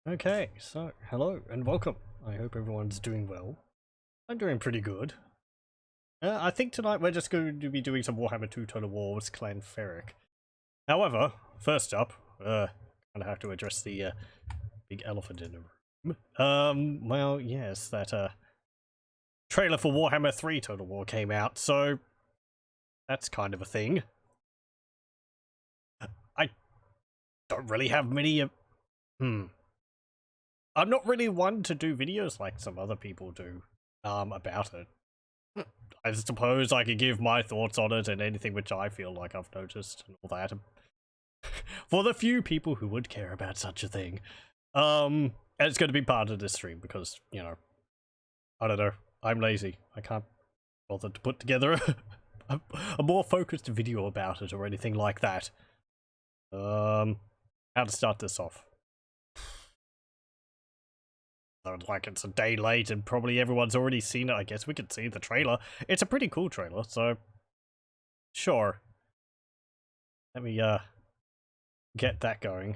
Okay, so hello and welcome. I hope everyone's doing well. I'm doing pretty good. I think tonight we're just going to be doing some Warhammer 2 Total War with Clan Ferric. However, first up, gonna have to address the big elephant in the room. Well, yes, that trailer for Warhammer 3 Total War came out, so that's kind of a thing. I don't really have many. I'm not really one to do videos like some other people do about it. I suppose I could give my thoughts on it and anything which I feel like I've noticed and all that. For the few people who would care about such a thing. And it's going to be part of this stream because, you know, I don't know, I'm lazy. I can't bother to put together a more focused video about it or anything like that. How to start this off? Like it's a day late and probably everyone's already seen it. I guess we could see the trailer. It's a pretty cool trailer, so sure. Let me get that going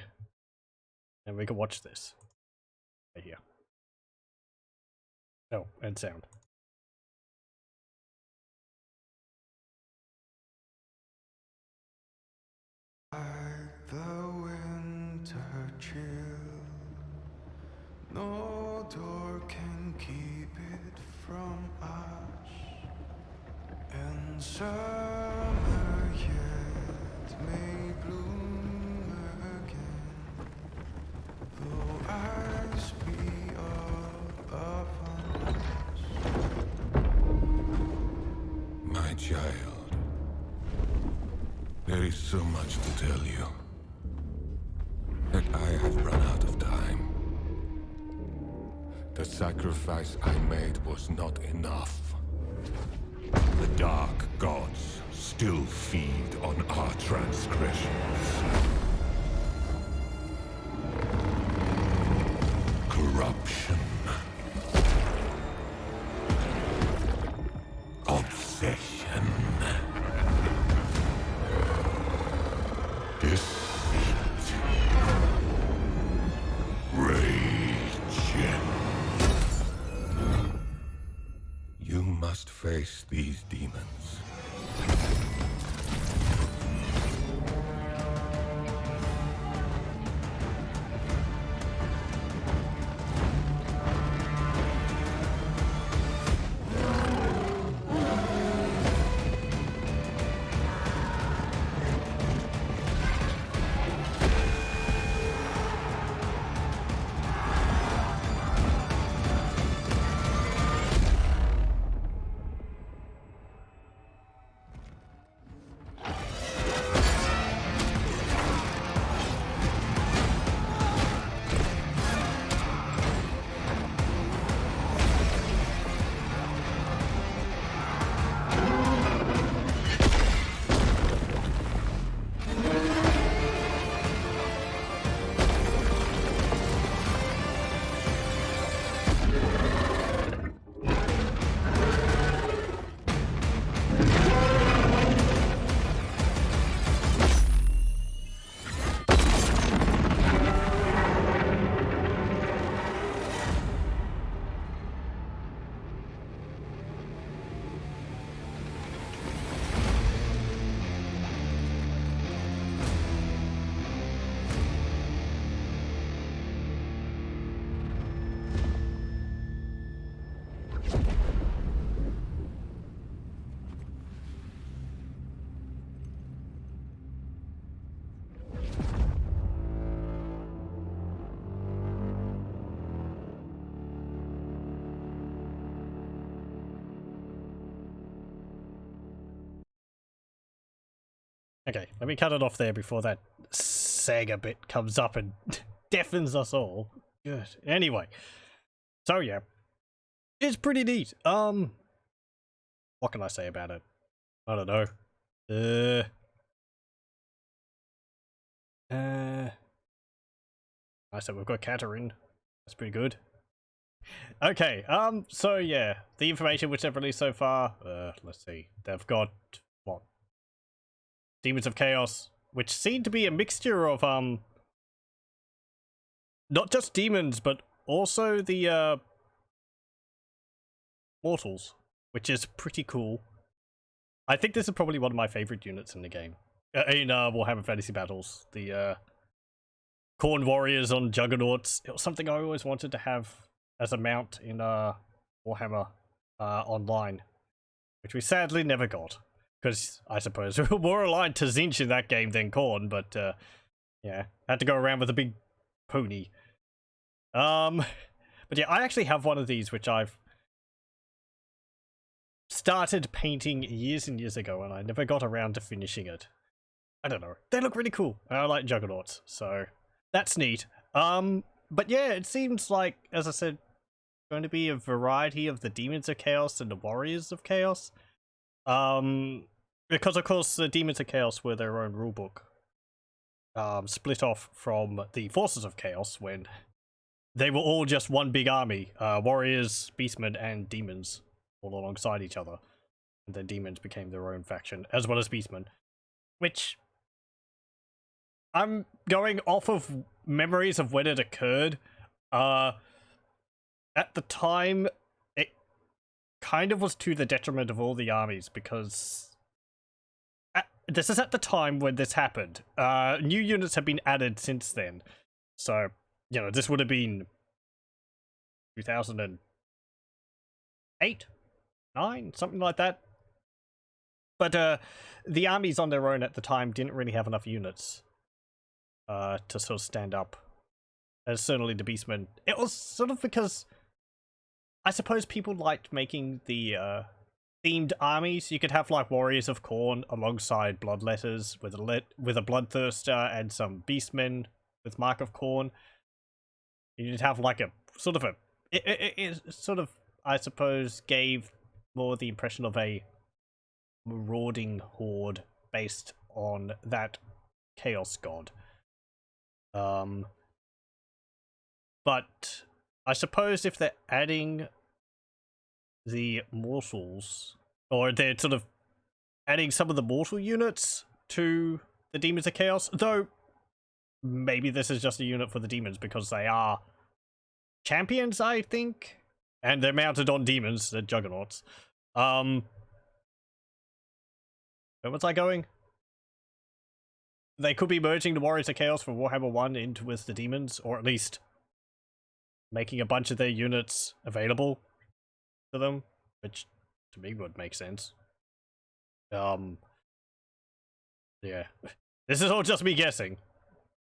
and we can watch this right here. Oh, and sound. Like the winter chill, no door can keep it from us. In summer yet may bloom again, though ice be all upon us. My child, there is so much to tell you, that I have run out of time. The sacrifice I made was not enough. The dark gods still feed on our transgressions. Corruption. Obsession. Deceit. Rage. You must face these demons. Okay, let me cut it off there before that Sega bit comes up and deafens us all. Good. Anyway, so yeah, it's pretty neat. What can I say about it? I don't know. I said we've got Katarine. That's pretty good. Okay, so yeah, the information which they've released so far, let's see. They've got, what? Demons of Chaos, which seem to be a mixture of, not just demons, but also the mortals, which is pretty cool. I think this is probably one of my favorite units in the game. In Warhammer Fantasy Battles, the Khorne Warriors on Juggernauts. It was something I always wanted to have as a mount in Warhammer Online, which we sadly never got. Because I suppose we were more aligned to Tzeentch in that game than Khorne, but yeah, had to go around with a big pony. But yeah, I actually have one of these, which I've started painting years and years ago, and I never got around to finishing it. I don't know. They look really cool. I like Juggernauts, so that's neat. But yeah, it seems like, as I said, going to be a variety of the Demons of Chaos and the Warriors of Chaos. Because of course the Demons of Chaos were their own rulebook. Split off from the Forces of Chaos when they were all just one big army. Warriors, Beastmen, and Demons all alongside each other. And then Demons became their own faction, as well as Beastmen. Which, I'm going off of memories of when it occurred. At the time, it kind of was to the detriment of all the armies, because this is at the time when this happened. New units have been added since then. So, you know, this would have been 2008, 9, something like that. But the armies on their own at the time didn't really have enough units to sort of stand up. As certainly the Beastmen. It was sort of because I suppose people liked making the themed armies. You could have like Warriors of Khorne alongside Bloodletters with a Bloodthirster and some Beastmen with Mark of Khorne. You'd have like a sort of it sort of, I suppose, gave more the impression of a marauding horde based on that chaos god. But I suppose if they're adding the mortals, or they're sort of adding some of the mortal units to the Demons of Chaos, though maybe this is just a unit for the demons because they are champions, I think, and they're mounted on demons, they're juggernauts. Where was I going? They could be merging the Warriors of Chaos from Warhammer 1 into with the demons, or at least making a bunch of their units available to them, which to me would make sense. Yeah. This is all just me guessing.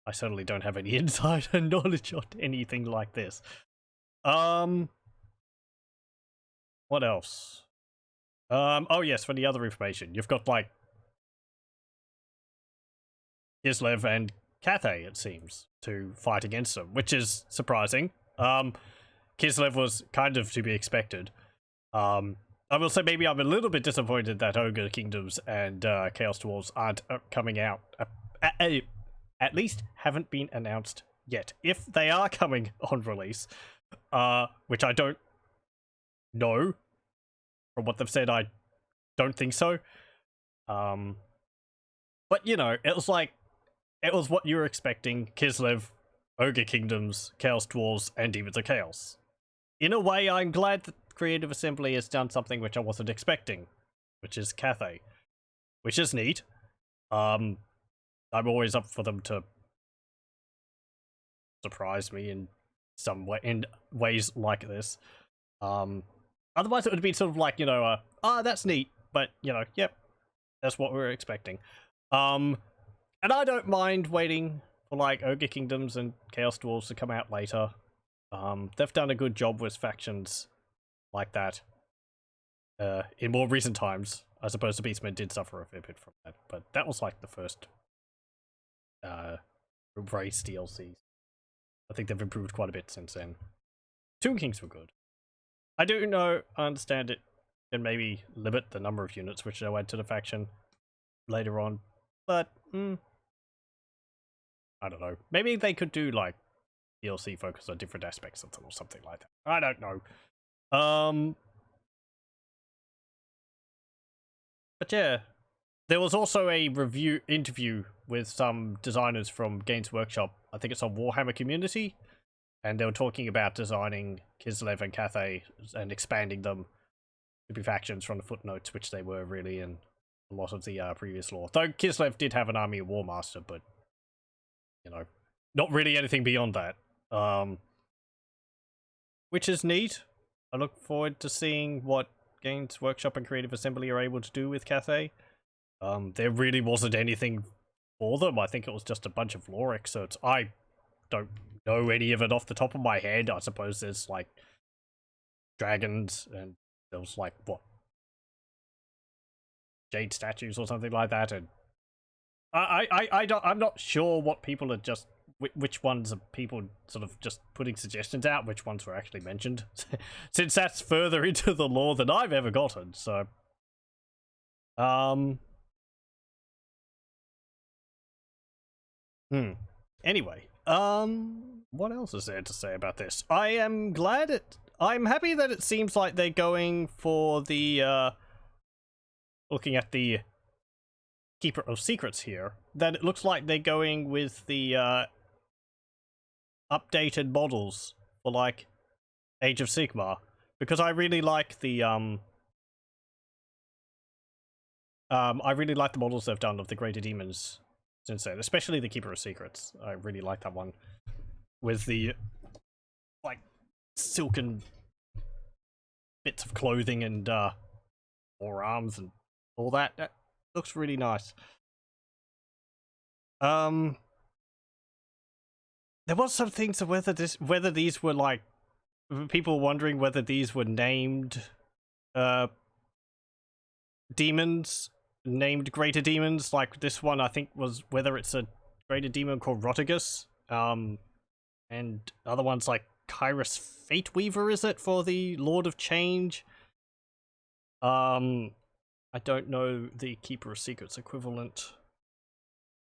I certainly don't have any insider knowledge on anything like this. What else? Oh yes, for the other information, you've got like Kislev and Cathay, it seems, to fight against them, which is surprising. Kislev was kind of to be expected. I will say maybe I'm a little bit disappointed that Ogre Kingdoms and Chaos Dwarves aren't coming out. At least haven't been announced yet. If they are coming on release, which I don't know. From what they've said, I don't think so. But you know, it was what you were expecting. Kislev, Ogre Kingdoms, Chaos Dwarves, and Demons of Chaos. In a way, I'm glad that Creative Assembly has done something which I wasn't expecting, which is Cathay, which is neat. I'm always up for them to surprise me in some way, in ways like this. Otherwise, it would be sort of like, you know, that's neat, but you know, yep, that's what we were expecting. And I don't mind waiting for like Ogre Kingdoms and Chaos Dwarves to come out later. They've done a good job with factions like that. In more recent times, I suppose the Beastmen did suffer a fair bit from that, but that was like the first race DLCs. I think they've improved quite a bit since then. Tomb Kings were good. I do know, I understand it can maybe limit the number of units which they'll add to the faction later on, but I don't know. Maybe they could do like DLC focus on different aspects of them or something like that. I don't know. But yeah, there was also a interview with some designers from Games Workshop. I think it's on Warhammer Community. and they were talking about designing Kislev and Cathay and expanding them to be factions from the footnotes, which they were really in a lot of the previous lore. Though Kislev did have an army of War Master, but you know, not really anything beyond that. Which is neat. I look forward to seeing what Games Workshop and Creative Assembly are able to do with Cathay. There really wasn't anything for them. I think it was just a bunch of lore excerpts. I don't know any of it off the top of my head. I suppose there's like dragons, and there was like what, jade statues or something like that. And I'm not sure what people are just which ones are people sort of just putting suggestions out, which ones were actually mentioned, since that's further into the lore than I've ever gotten. So, Anyway, what else is there to say about this? I'm happy that it seems like they're going for the, looking at the Keeper of Secrets here, that it looks like they're going with the, updated models for, like, Age of Sigmar, because I really like the, I really like the models they've done of the Greater Demons since then, especially the Keeper of Secrets. I really like that one with the like silken bits of clothing and forearms and all that. That looks really nice. There was some things of whether these were like people wondering whether these were named demons, named greater demons. Like this one, I think was whether it's a greater demon called Rotigus, and other ones like Kyrus Fate Weaver, is it, for the Lord of Change? I don't know the Keeper of Secrets equivalent,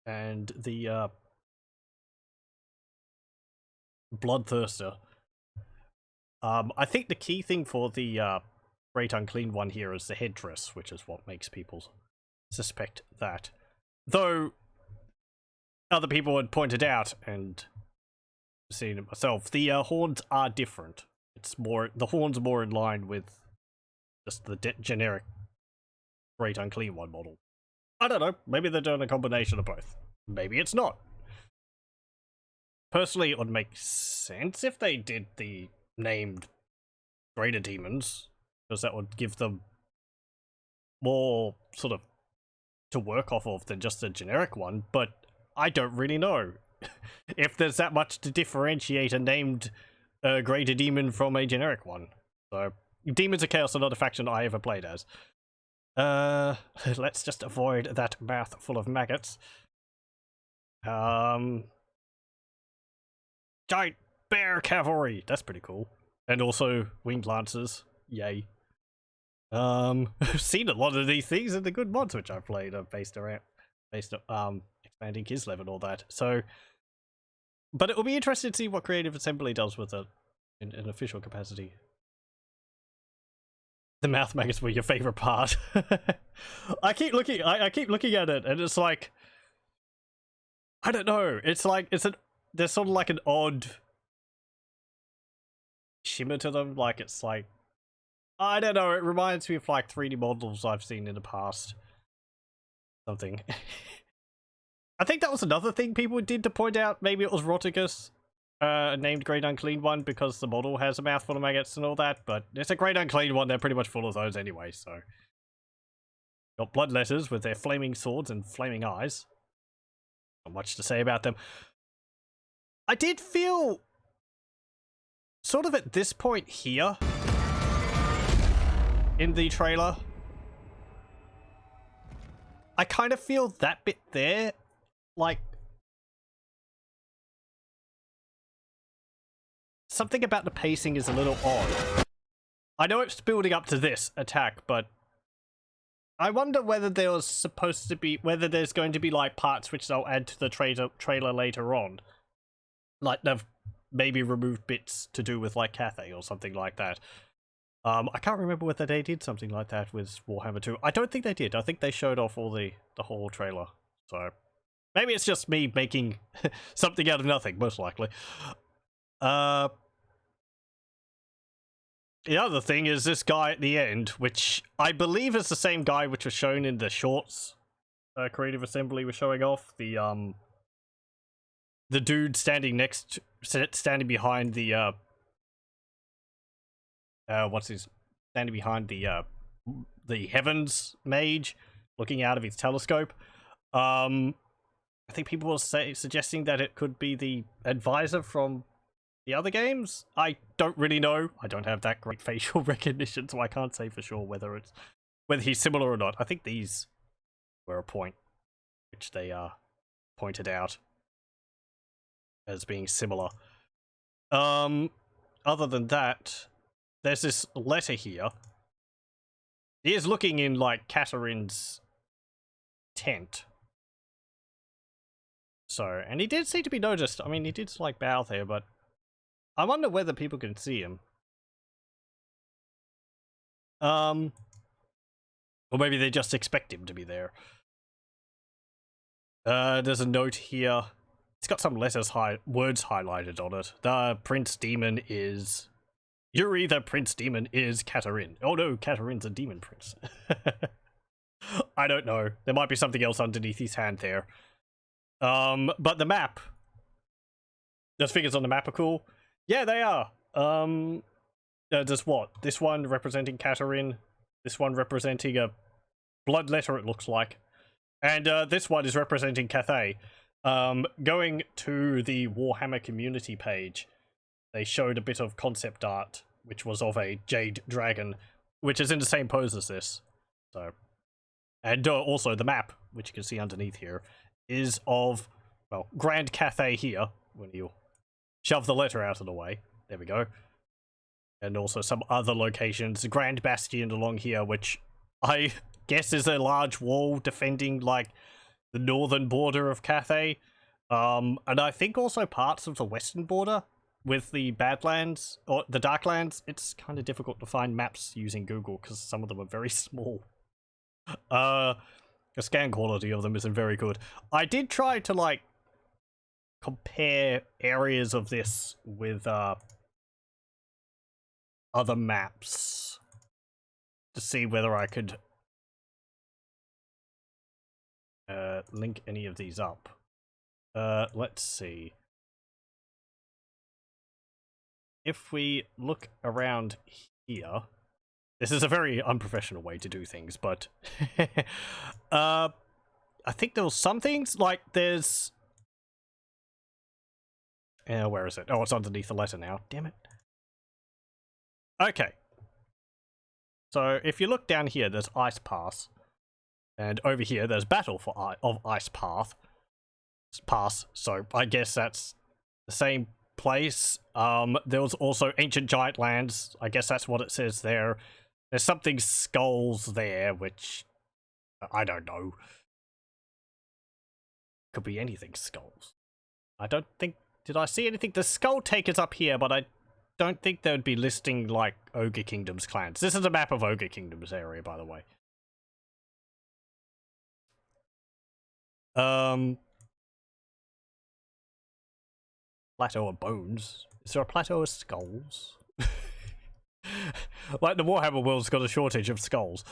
and the Bloodthirster. I think the key thing for the Great Unclean one here is the headdress, which is what makes people suspect that. Though other people had pointed out, and seen it myself, the horns are different. It's more, the horns are more in line with just the generic Great Unclean one model. I don't know, maybe they're doing a combination of both. Maybe it's not. Personally, it would make sense if they did the named Greater Demons, because that would give them more sort of to work off of than just a generic one, but I don't really know if there's that much to differentiate a named Greater Demon from a generic one. So, Demons of Chaos are not a faction I ever played as. Let's just avoid that mouth full of maggots. Giant bear cavalry, that's pretty cool. And also winged lancers, yay. I've seen a lot of these things in the good mods which I've played are based on expanding Kislev and all that. So, but it will be interesting to see what Creative Assembly does with it in an official capacity. The mouth maggots were your favorite part. I keep looking at it, and it's like, I don't know. It's like there's sort of like an odd shimmer to them. Like it's like, I don't know. It reminds me of like 3D models I've seen in the past. Something. I think that was another thing people did to point out. Maybe it was Rotigus, named Great Unclean one, because the model has a mouthful of maggots and all that. But it's a Great Unclean one. They're pretty much full of those anyway. So, got bloodletters with their flaming swords and flaming eyes. Not much to say about them. I did feel sort of at this point here in the trailer, I kind of feel that bit there, like something about the pacing is a little odd. I know it's building up to this attack, but I wonder whether there was supposed to be, whether there's going to be like parts which they'll add to the trailer later on. Like they've maybe removed bits to do with like Cathay or something like that. I can't remember whether they did something like that with Warhammer 2. I don't think they did. I think they showed off all the whole trailer. So maybe it's just me making something out of nothing, most likely. The other thing is this guy at the end, which I believe is the same guy which was shown in the shorts. Creative Assembly was showing off the dude standing behind the standing behind the heavens mage, looking out of his telescope. I think people were suggesting that it could be the advisor from the other games. I don't really know. I don't have that great facial recognition, so I can't say for sure whether he's similar or not. I think these were a point which they pointed out as being similar. Other than that, there's this letter here. He is looking in like Catherine's tent. So, and he did seem to be noticed. I mean, he did like bow there, but I wonder whether people can see him. Or maybe they just expect him to be there. There's a note here. It's got some words highlighted on it. The Prince Demon is... Yuri, the Prince Demon is Catherine. Oh no, Catherine's a demon prince. I don't know. There might be something else underneath his hand there. But the map. Those figures on the map are cool. Yeah, they are. There's what? This one representing Catherine. This one representing a blood letter, it looks like. And this one is representing Cathay. Going to the Warhammer community page, they showed a bit of concept art, which was of a jade dragon, which is in the same pose as this. So, and also the map, which you can see underneath here, is of, well, Grand Cathay here, when you shove the letter out of the way. There we go. And also some other locations. Grand Bastion along here, which I guess is a large wall defending, like, the northern border of Cathay. And I think also parts of the western border with the Badlands, or the Darklands. It's kind of difficult to find maps using Google, because some of them are very small. The scan quality of them isn't very good. I did try to, like, compare areas of this with, other maps to see whether I could link any of these up. Let's see. If we look around here, this is a very unprofessional way to do things, but I think there was some things, like there's... where is it? Oh, it's underneath the letter now. Damn it. Okay. So, if you look down here, there's Ice Pass. And over here, there's Battle of Ice Pass. So, I guess that's the same place. There was also Ancient Giant Lands. I guess that's what it says there. There's something Skulls there, which... I don't know. Could be anything Skulls. I don't think... Did I see anything? The Skull Taker's up here, but I don't think they would be listing, like, Ogre Kingdom's clans. This is a map of Ogre Kingdom's area, by the way. Plateau of Bones. Is there a Plateau of Skulls? Like, the Warhammer world's got a shortage of skulls.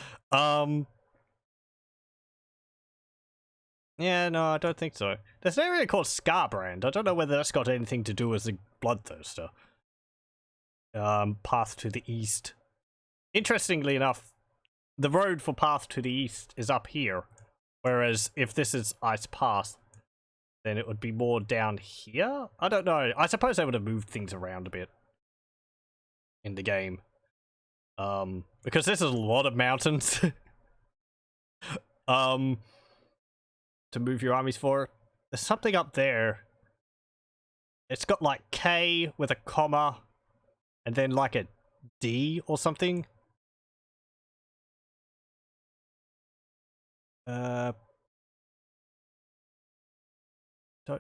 Yeah, no, I don't think so. There's an area called Scarbrand. I don't know whether that's got anything to do with the Bloodthirster. Path to the east. Interestingly enough, the road for Path to the east is up here. Whereas, if this is Ice Path, then it would be more down here? I don't know. I suppose they would have moved things around a bit in the game. Because this is a lot of mountains. To move your armies for. There's something up there. It's got like K with a comma and then like a D or something. Don't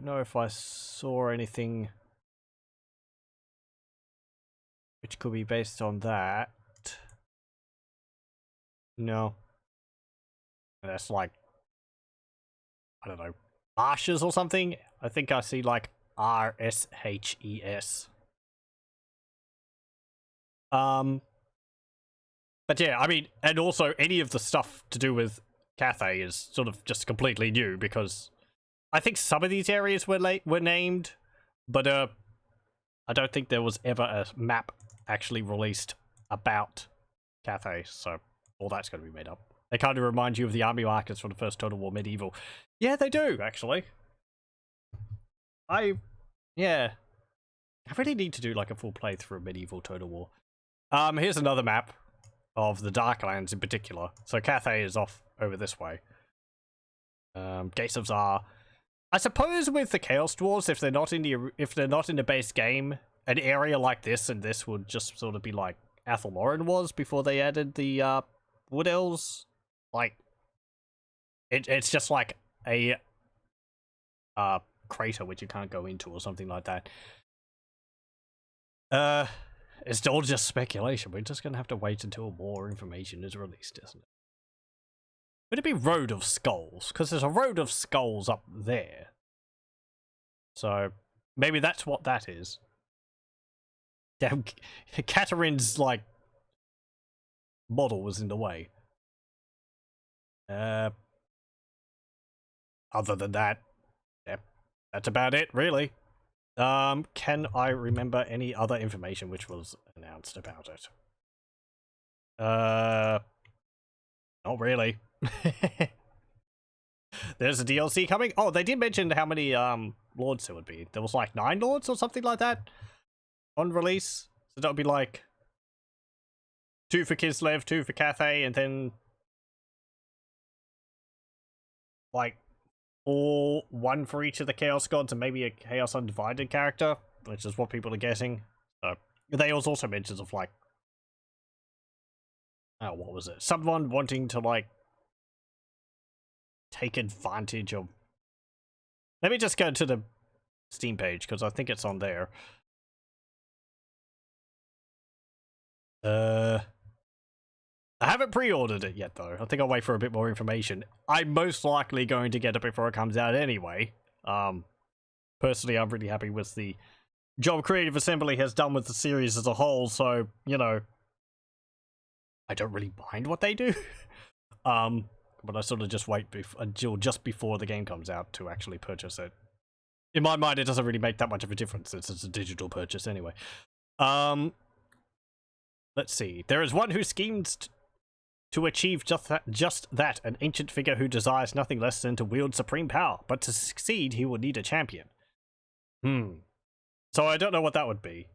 know if I saw anything which could be based on that. No. That's like, I don't know, marshes or something? I think I see like RSHES. But yeah, I mean, and also any of the stuff to do with Cathay is sort of just completely new, because I think some of these areas were named, but I don't think there was ever a map actually released about Cathay, so all that's going to be made up. They kind of remind you of the army markers from the first Total War Medieval. Yeah, they do, actually. Yeah. I really need to do like a full playthrough of Medieval Total War. Here's another map of the Darklands in particular. So Cathay is off over this way. Gates of Zar. I suppose with the Chaos Dwarves, if they're not in the base game, an area like this and this would just sort of be like Athelloren was before they added the Wood Elves. Like, it's just like a crater which you can't go into or something like that. It's all just speculation. We're just gonna have to wait until more information is released, isn't it? Would it be Road of Skulls? Because there's a Road of Skulls up there. So maybe that's what that is. Damn, Catherine's like model was in the way. Other than that, yeah, that's about it, really. Can I remember any other information which was announced about it? Not really. There's a DLC coming. Oh, they did mention how many lords there would be. There was like 9 lords or something like that on release. So that would be like 2 for Kislev, 2 for Cathay, and then like 1 for each of the Chaos Gods, and maybe a Chaos Undivided character, which is what people are guessing. So they also mentions of like, oh, what was it? Someone wanting to like take advantage of. Let me just go to the Steam page because I think it's on there. I haven't pre-ordered it yet, though. I think I'll wait for a bit more information. I'm most likely going to get it before it comes out anyway. Personally, I'm really happy with the job Creative Assembly has done with the series as a whole, so, you know, I don't really mind what they do. But I sort of just wait until just before the game comes out to actually purchase it. In my mind, it doesn't really make that much of a difference since it's a digital purchase anyway. Let's see. There is one who schemes to achieve just that, an ancient figure who desires nothing less than to wield supreme power. But to succeed, he will need a champion. So I don't know what that would be.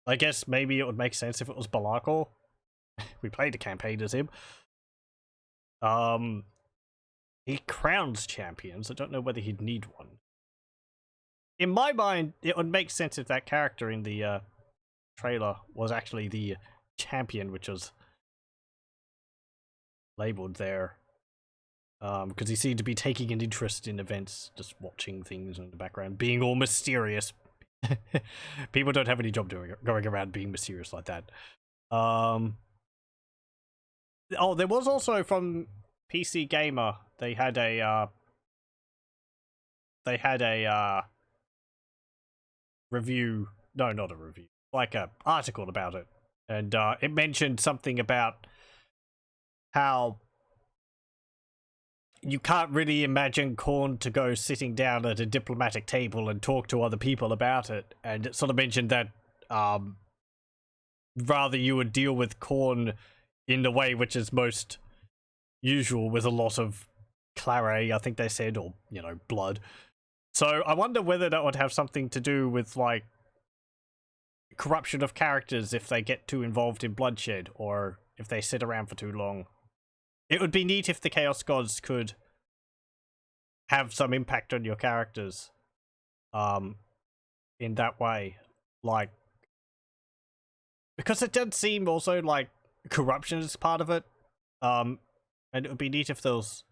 I guess maybe it would make sense if it was Balakor. We played a campaign as him. He crowns champions. I don't know whether he'd need one. In my mind, it would make sense if that character in the trailer was actually the champion, which was labeled there. Because he seemed to be taking an interest in events, just watching things in the background, being all mysterious. People don't have any job going around being mysterious like that. Oh, there was also from PC Gamer, they had a review. No, not a review. Like a article about it. And it mentioned something about how you can't really imagine Khorne to go sitting down at a diplomatic table and talk to other people about it. And it sort of mentioned that rather you would deal with Khorne in the way which is most usual, with a lot of claret, I think they said, or, you know, blood. So I wonder whether that would have something to do with, like, corruption of characters if they get too involved in bloodshed, or if they sit around for too long. It would be neat if the Chaos Gods could have some impact on your characters in that way. Like, because it does seem also like corruption is part of it. And it would be neat if there was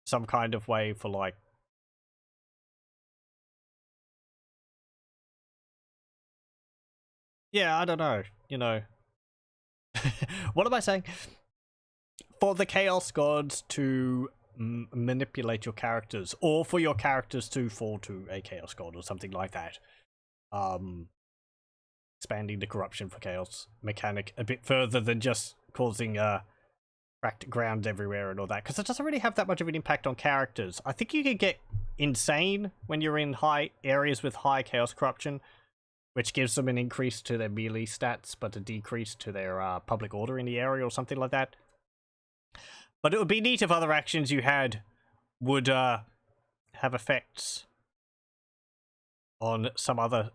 some kind of way for, like, yeah, I don't know, you know. What am I saying? For the Chaos Gods to manipulate your characters, or for your characters to fall to a Chaos God or something like that. expanding the corruption for chaos mechanic a bit further than just causing cracked ground everywhere and all that, because it doesn't really have that much of an impact on characters. I think you can get insane when you're in high areas with high chaos corruption, which gives them an increase to their melee stats, but a decrease to their public order in the area or something like that. But it would be neat if other actions you had would have effects on some other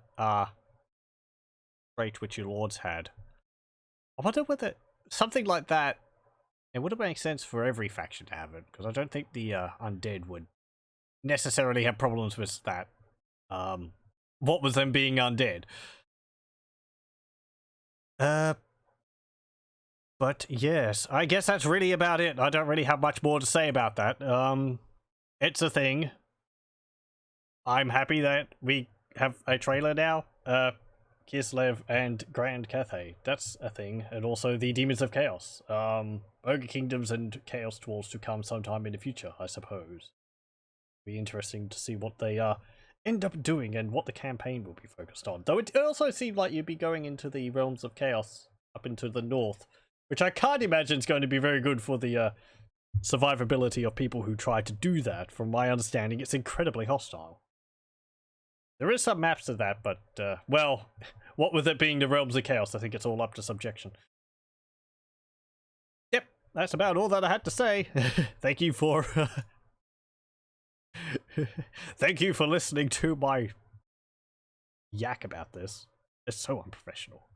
trait which your lords had. I wonder whether something like that, it would have made sense for every faction to have it, because I don't think the undead would necessarily have problems with that. What was them being undead? But yes, I guess that's really about it. I don't really have much more to say about that. It's a thing. I'm happy that we have a trailer now. Kislev and Grand Cathay. That's a thing. And also the Demons of Chaos. Ogre Kingdoms and Chaos Dwarves to come sometime in the future, I suppose. Be interesting to see what they end up doing and what the campaign will be focused on. Though it also seemed like you'd be going into the realms of chaos up into the north, which I can't imagine is going to be very good for the survivability of people who try to do that. From my understanding, it's incredibly hostile. There is some maps to that, but, well, what with it being the realms of chaos, I think it's all up to subjection. Yep, that's about all that I had to say. Thank you for... Thank you for listening to my yak about this. It's so unprofessional.